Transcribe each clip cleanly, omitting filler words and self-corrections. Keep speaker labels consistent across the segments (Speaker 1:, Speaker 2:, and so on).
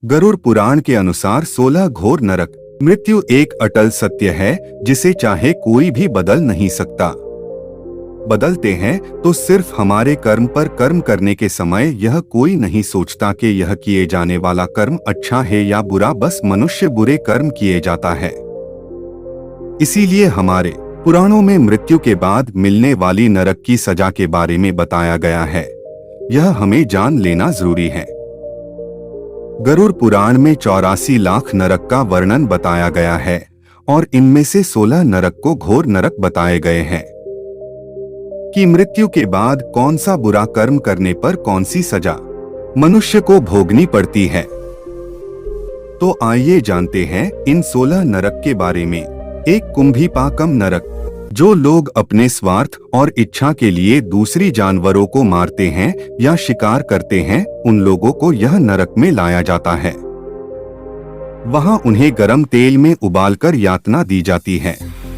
Speaker 1: गरुड़ पुराण के अनुसार 16 घोर नरक। मृत्यु एक अटल सत्य है जिसे चाहे कोई भी बदल नहीं सकता। बदलते हैं तो सिर्फ हमारे कर्म पर। कर्म करने के समय यह कोई नहीं सोचता कि यह किए जाने वाला कर्म अच्छा है या बुरा, बस मनुष्य बुरे कर्म किए जाता है। इसीलिए हमारे पुराणों में मृत्यु के बाद मिलने वाली नरक की सजा के बारे में बताया गया है। यह हमें जान लेना जरूरी है। गरुड़ पुराण में 84 लाख नरक का वर्णन बताया गया है और इनमें से 16 नरक को घोर नरक बताए गए हैं कि मृत्यु के बाद कौन सा बुरा कर्म करने पर कौन सी सजा मनुष्य को भोगनी पड़ती है। तो आइए जानते हैं इन 16 नरक के बारे में। एक कुंभीपाकम नरक। जो लोग अपने स्वार्थ और इच्छा के लिए दूसरी जानवरों को मारते हैं या शिकार करते हैं, उन लोगों को यह नरक में लाया जाता है। वहां उन्हें गर्म तेल में उबालकर यातना दी जाती है।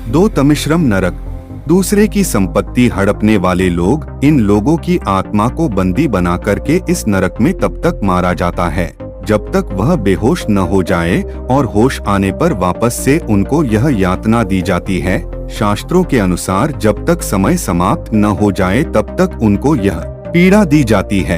Speaker 1: दो तमिश्रम नरक। दूसरे की संपत्ति हड़पने वाले लोग। इन लोगों की आत्मा को बंदी बना करके इस नरक में तब तक मारा जाता है जब तक वह बेहोश न हो जाए, और होश आने पर वापस से उनको यह यातना दी जाती है। शास्त्रों के अनुसार जब तक समय समाप्त न हो जाए तब तक उनको यह पीड़ा दी जाती है।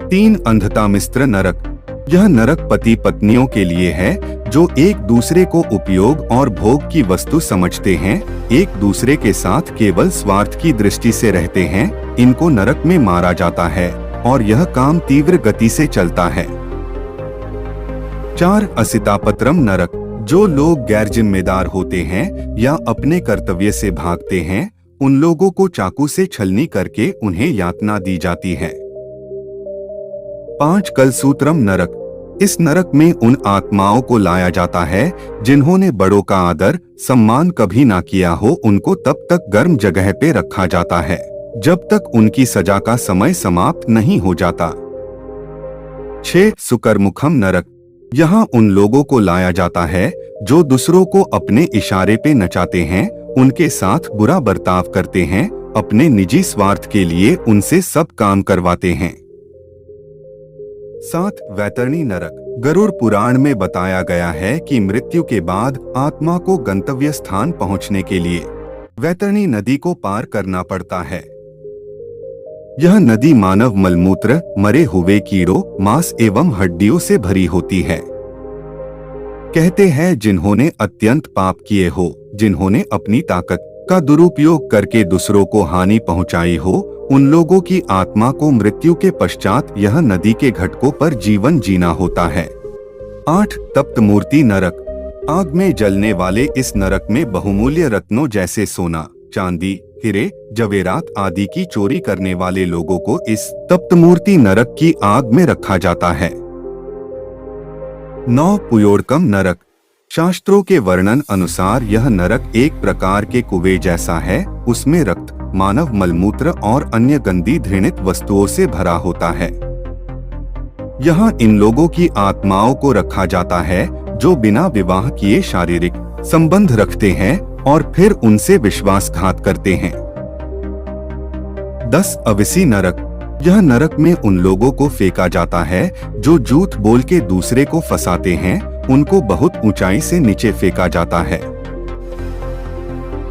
Speaker 1: 3 अंधता मिश्र नरक। यह नरक पति पत्नियों के लिए है जो एक दूसरे को उपयोग और भोग की वस्तु समझते हैं, एक दूसरे के साथ केवल स्वार्थ की दृष्टि से रहते हैं। इनको नरक में मारा जाता है और यह काम तीव्र गति से चलता है। 4 असितापत्रम नरक। जो लोग गैर जिम्मेदार होते हैं या अपने कर्तव्य से भागते हैं, उन लोगों को चाकू से छलनी करके उन्हें यातना दी जाती है। 5 कलसूत्रम नरक। इस नरक में उन आत्माओं को लाया जाता है जिन्होंने बड़ों का आदर सम्मान कभी ना किया हो। उनको तब तक गर्म जगह पे रखा जाता है जब तक उनकी सजा का समय समाप्त नहीं हो जाता। 6 सुकरमुखम नरक। यहाँ उन लोगों को लाया जाता है जो दूसरों को अपने इशारे पे नचाते हैं, उनके साथ बुरा बर्ताव करते हैं, अपने निजी स्वार्थ के लिए उनसे सब काम करवाते हैं। 7 वैतरणी नरक। गरुड़ पुराण में बताया गया है कि मृत्यु के बाद आत्मा को गंतव्य स्थान पहुंचने के लिए वैतरणी नदी को पार करना पड़ता है। यह नदी मानव मलमूत्र, मरे हुए कीड़ों, मांस एवं हड्डियों से भरी होती है। कहते हैं जिन्होंने अत्यंत पाप किए हो, जिन्होंने अपनी ताकत का दुरुपयोग करके दूसरों को हानि पहुंचाई हो, उन लोगों की आत्मा को मृत्यु के पश्चात यह नदी के घाटों पर जीवन जीना होता है। 8 तप्त मूर्ति नरक। आग में जलने वाले इस नरक में बहुमूल्य रत्नों जैसे सोना, चांदी, हीरे, जवेरात आदि की चोरी करने वाले लोगों को इस तप्त मूर्ति नरक की आग में रखा जाता है। 9 पुयोड़कम नरक। शास्त्रों के वर्णन अनुसार यह नरक एक प्रकार के कुएं जैसा है। उसमें रक्त, मानव मलमूत्र और अन्य गंदी घृणित वस्तुओं से भरा होता है। यहाँ इन लोगों की आत्माओं को रखा जाता है जो बिना विवाह किए शारीरिक संबंध रखते हैं और फिर उनसे विश्वासघात करते हैं। 10 अविसी नरक। यह नरक में उन लोगों को फेंका जाता है जो झूठ बोल के दूसरे को फंसाते हैं, उनको बहुत ऊंचाई से नीचे फेंका जाता है।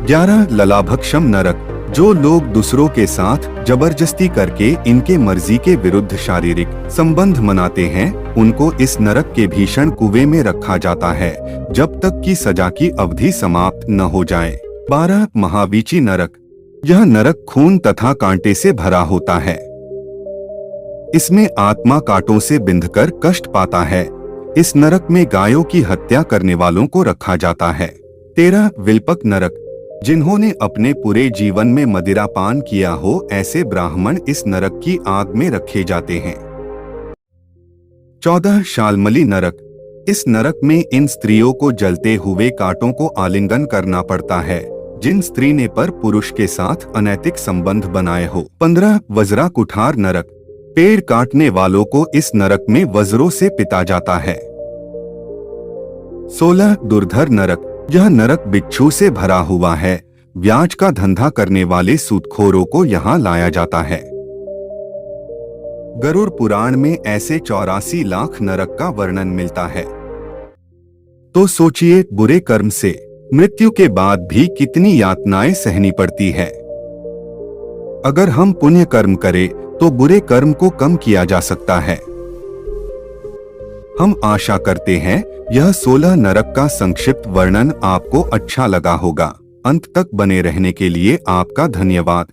Speaker 1: 11 ललाभक्षम नरक। जो लोग दूसरों के साथ जबरदस्ती करके इनके मर्जी के विरुद्ध शारीरिक संबंध मनाते हैं, उनको इस नरक के भीषण कुएं में रखा जाता है जब तक कि सजा की अवधि समाप्त न हो जाए। 12 महावीची नरक। यह नरक खून तथा कांटे से भरा होता है। इसमें आत्मा कांटों से बिंधकर कष्ट पाता है। इस नरक में गायों की हत्या करने वालों को रखा जाता है। 13 विल्पक नरक। जिन्होंने अपने पूरे जीवन में मदिरा पान किया हो, ऐसे ब्राह्मण इस नरक की आग में रखे जाते हैं। 14 शालमली नरक। इस नरक में इन स्त्रियों को जलते हुए कांटों को आलिंगन करना पड़ता है जिन स्त्री ने पर पुरुष के साथ अनैतिक संबंध बनाए हो। 15 वज्रा कुठार नरक। पेड़ काटने वालों को इस नरक में वज्रों से पिटा जाता है। 16 दुर्धर नरक। यह नरक बिच्छू से भरा हुआ है। ब्याज का धंधा करने वाले सूदखोरों को यहाँ लाया जाता है। गरुड़ पुराण में ऐसे 84 लाख नरक का वर्णन मिलता है। तो सोचिए, बुरे कर्म से मृत्यु के बाद भी कितनी यातनाएं सहनी पड़ती है। अगर हम पुण्य कर्म करें तो बुरे कर्म को कम किया जा सकता है। हम आशा करते हैं यह 16 नरक का संक्षिप्त वर्णन आपको अच्छा लगा होगा। अंत तक बने रहने के लिए आपका धन्यवाद।